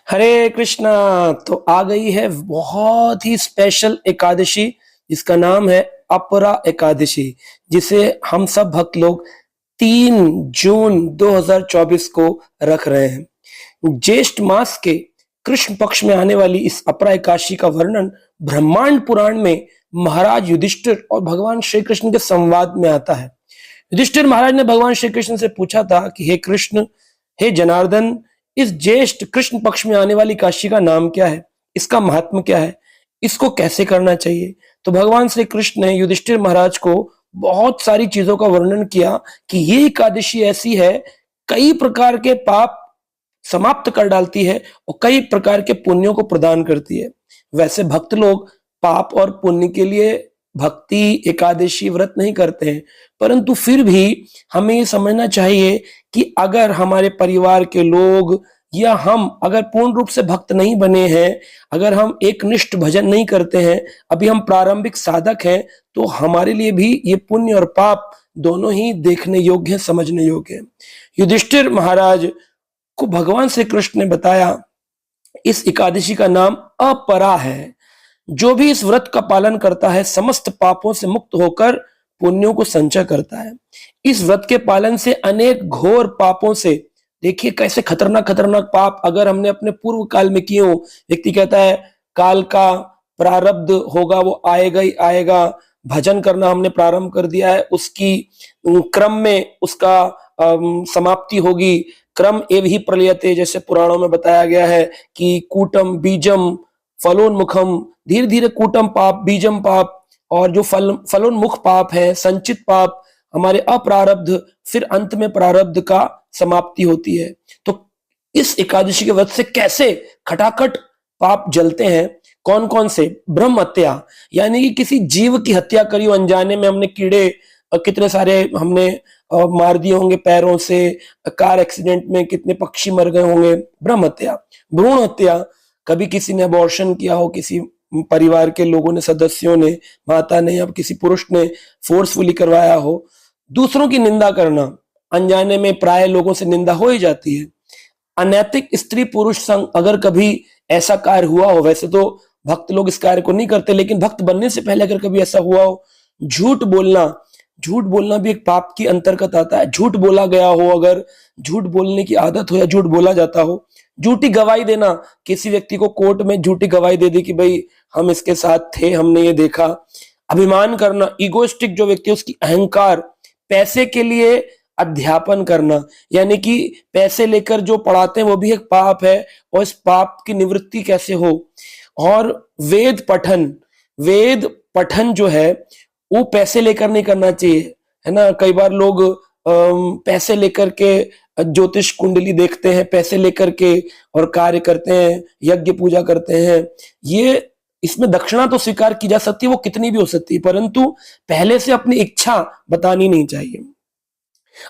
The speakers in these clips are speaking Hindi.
हरे कृष्णा। तो आ गई है बहुत ही स्पेशल एकादशी जिसका नाम है अपरा एकादशी, जिसे हम सब भक्त लोग 3 जून 2024 को रख रहे हैं। ज्येष्ठ मास के कृष्ण पक्ष में आने वाली इस अपरा एकादशी का वर्णन ब्रह्मांड पुराण में महाराज युधिष्ठिर और भगवान श्री कृष्ण के संवाद में आता है। युधिष्ठिर महाराज ने भगवान श्री कृष्ण से पूछा था कि हे कृष्ण, हे जनार्दन, इस ज्येष्ठ कृष्ण पक्ष में आने वाली काशी का नाम क्या है, इसका महात्म क्या है, इसको कैसे करना चाहिए। तो भगवान श्री कृष्ण ने युधिष्ठिर महाराज को बहुत सारी चीजों का वर्णन किया कि ये एकादशी ऐसी है, कई प्रकार के पाप समाप्त कर डालती है और कई प्रकार के पुण्यों को प्रदान करती है। वैसे भक्त लोग पाप और पुण्य के लिए भक्ति एकादशी व्रत नहीं करते हैं, परंतु फिर भी हमें ये समझना चाहिए कि अगर हमारे परिवार के लोग या हम अगर पूर्ण रूप से भक्त नहीं बने हैं, अगर हम एक निष्ठ भजन नहीं करते हैं, अभी हम प्रारंभिक साधक हैं, तो हमारे लिए भी ये पुण्य और पाप दोनों ही देखने योग्य है, समझने योग्य है। युधिष्ठिर महाराज को भगवान श्री कृष्ण ने बताया इस एकादशी का नाम अपरा है। जो भी इस व्रत का पालन करता है समस्त पापों से मुक्त होकर पुण्यों को संचय करता है। इस व्रत के पालन से अनेक घोर पापों से, देखिए कैसे खतरनाक खतरनाक पाप अगर हमने अपने पूर्व काल में किए हो, व्यक्ति कहता है काल का प्रारब्ध होगा, वो आएगा ही आएगा। भजन करना हमने प्रारंभ कर दिया है, उसकी क्रम में उसका समाप्ति होगी। क्रम एव ही प्रलयते, जैसे पुराणों में बताया गया है कि कूटम बीजम फलोन्मुखम, धीरे धीरे कूटम पाप, बीजम पाप, और जो फलोन्मुख पाप है, संचित पाप, हमारे अप्रारब्ध, फिर अंत में प्रारब्ध का समाप्ति होती है। तो इस एकादशी के व्रत से कैसे खटाखट पाप जलते हैं, कौन कौन से? ब्रह्म हत्या, यानी कि किसी जीव की हत्या करी हो अनजाने में, हमने कीड़े कितने सारे हमने मार दिए होंगे पैरों से, कार एक्सीडेंट में कितने पक्षी मर गए होंगे, ब्रह्म हत्या। भ्रूण हत्या, कभी किसी ने अबॉर्शन किया हो, किसी परिवार के लोगों ने, सदस्यों ने, माता ने या किसी पुरुष ने फोर्सफुली करवाया हो। दूसरों की निंदा करना, अनजाने में प्राय लोगों से निंदा हो ही जाती है। अनैतिक स्त्री पुरुष संग, अगर कभी ऐसा कार्य हुआ हो, वैसे तो भक्त लोग इस कार्य को नहीं करते, लेकिन भक्त बनने से पहले अगर कभी ऐसा हुआ हो। झूठ बोलना, झूठ बोलना भी एक पाप की अंतर्गत आता है। झूठ बोला गया हो, अगर झूठ बोलने की आदत हो या झूठ बोला जाता हो। झूठी गवाही देना, किसी व्यक्ति को कोर्ट में झूठी गवाही दे दी कि भाई हम इसके साथ थे, हमने ये देखा। अभिमान करना, ईगोइस्टिक जो व्यक्ति, उसकी अहंकार। पैसे के लिए अध्यापन करना, यानी कि पैसे लेकर जो पढ़ाते हैं वो भी एक पाप है, और इस पाप की निवृत्ति कैसे हो। और वेद पठन, वेद पठन जो है वो पैसे लेकर नहीं करना चाहिए, है ना। कई बार लोग पैसे लेकर के ज्योतिष कुंडली देखते हैं, पैसे लेकर के और कार्य करते हैं, यज्ञ पूजा करते हैं। ये इसमें दक्षिणा तो स्वीकार की जा सकती है, वो कितनी भी हो सकती है, परंतु पहले से अपनी इच्छा बतानी नहीं चाहिए।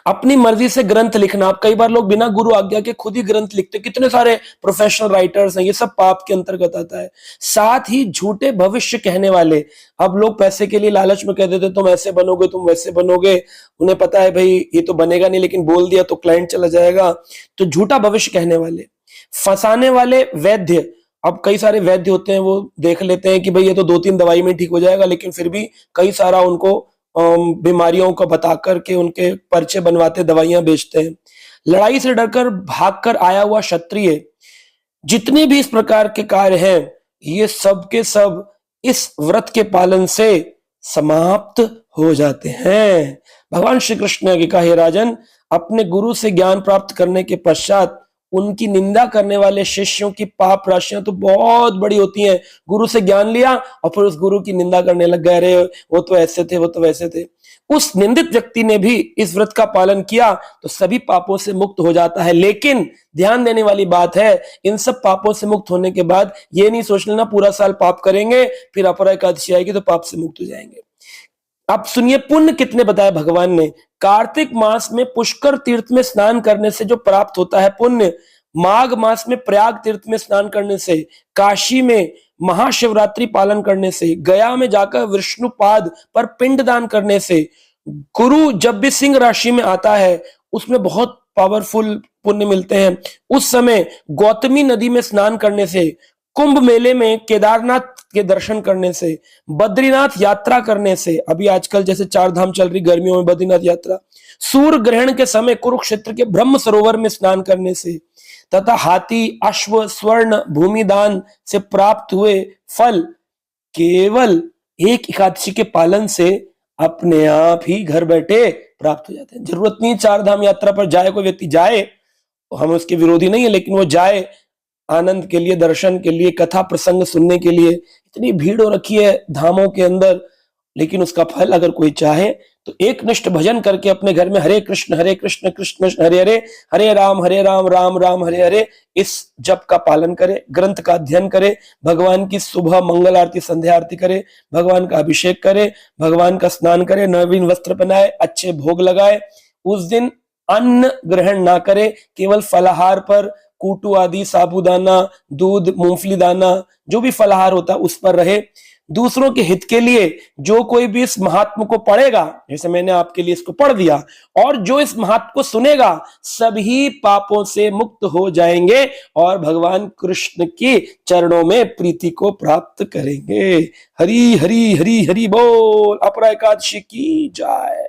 अपनी मर्जी से ग्रंथ लिखना, आप कई बार लोग बिना गुरु आज्ञा के खुद ही ग्रंथ लिखते, कितने सारे प्रोफेशनल राइटर्स हैं, ये सब पाप के अंतर्गत आता है। साथ ही झूठे भविष्य कहने वाले, अब लोग पैसे के लिए लालच में कह देते तुम ऐसे बनोगे, तुम वैसे बनोगे, उन्हें पता है भाई ये तो बनेगा नहीं, लेकिन बोल दिया तो क्लाइंट चला जाएगा, तो झूठा भविष्य कहने वाले। फंसाने वाले वैद्य, अब कई सारे वैद्य होते हैं, वो देख लेते हैं कि भाई ये तो 2-3 दवाई में ठीक हो जाएगा, लेकिन फिर भी कई सारा उनको बीमारियों को बता करके उनके पर्चे बनवाते, दवाइयां बेचते हैं। लड़ाई से डरकर भागकर आया हुआ क्षत्रिय, जितने भी इस प्रकार के कार्य हैं, ये सब के सब इस व्रत के पालन से समाप्त हो जाते हैं। भगवान श्री कृष्ण ने कहा, हे राजन, अपने गुरु से ज्ञान प्राप्त करने के पश्चात उनकी निंदा करने वाले शिष्यों की पाप राशियां तो बहुत बड़ी होती हैं। गुरु से ज्ञान लिया और फिर उस गुरु की निंदा करने लग गए, अरे वो तो ऐसे थे, वो तो वैसे थे। उस निंदित व्यक्ति ने भी इस व्रत का पालन किया तो सभी पापों से मुक्त हो जाता है। लेकिन ध्यान देने वाली बात है, इन सब पापों से मुक्त होने के बाद ये नहीं सोच लेना पूरा साल पाप करेंगे फिर अपरा एकादशी आएगी तो पाप से मुक्त हो जाएंगे। अब सुनिए पुण्य कितने बताए भगवान ने। कार्तिक मास में पुष्कर तीर्थ में स्नान करने से जो प्राप्त होता है पुण्य, माघ मास में प्रयाग तीर्थ में स्नान करने से, काशी में महाशिवरात्रि पालन करने से, गया में जाकर विष्णुपाद पर पिंडदान करने से, गुरु जब भी सिंह राशि में आता है उसमें बहुत पावरफुल पुण्य मिलते हैं। उस समय गौतमी नदी में स्नान करने से, कुंभ मेले में केदारनाथ के दर्शन करने से, बद्रीनाथ यात्रा करने से, अभी आजकल जैसे 4 धाम चल रही गर्मियों में बद्रीनाथ यात्रा, सूर्य ग्रहण के समय कुरुक्षेत्र के ब्रह्म सरोवर में स्नान करने से, तथा हाथी, अश्व, स्वर्ण, भूमि दान से प्राप्त हुए फल केवल एक एकादशी के पालन से अपने आप ही घर बैठे प्राप्त हो जाते हैं। जरूरत नहीं 4 धाम यात्रा पर जाए, कोई व्यक्ति जाए, हम उसके विरोधी नहीं है, लेकिन वो जाए आनंद के लिए, दर्शन के लिए, कथा प्रसंग सुनने के लिए। इतनी भीड़ हो रखी है धामों के अंदर, लेकिन उसका फल अगर कोई चाहे तो एक निष्ठ भजन करके अपने घर में हरे कृष्ण कृष्ण कृष्ण हरे हरे, हरे राम राम राम हरे हरे, इस जप का पालन करे, ग्रंथ का अध्ययन करे, भगवान की सुबह मंगल आरती, संध्या आरती करे, भगवान का अभिषेक करे, भगवान का स्नान करे, नवीन वस्त्र पहनाए, अच्छे भोग लगाए। उस दिन अन्न ग्रहण ना करे, केवल फलाहार पर कूटू आदि, साबूदाना, दूध, मूंगफली दाना, जो भी फलाहार होता है उस पर रहे। दूसरों के हित के लिए जो कोई भी इस महात्म को पढ़ेगा, जैसे मैंने आपके लिए इसको पढ़ दिया, और जो इस महात्म को सुनेगा सभी पापों से मुक्त हो जाएंगे और भगवान कृष्ण के चरणों में प्रीति को प्राप्त करेंगे। हरि हरि हरि हरि बोल। अपरा एकादशी की जय।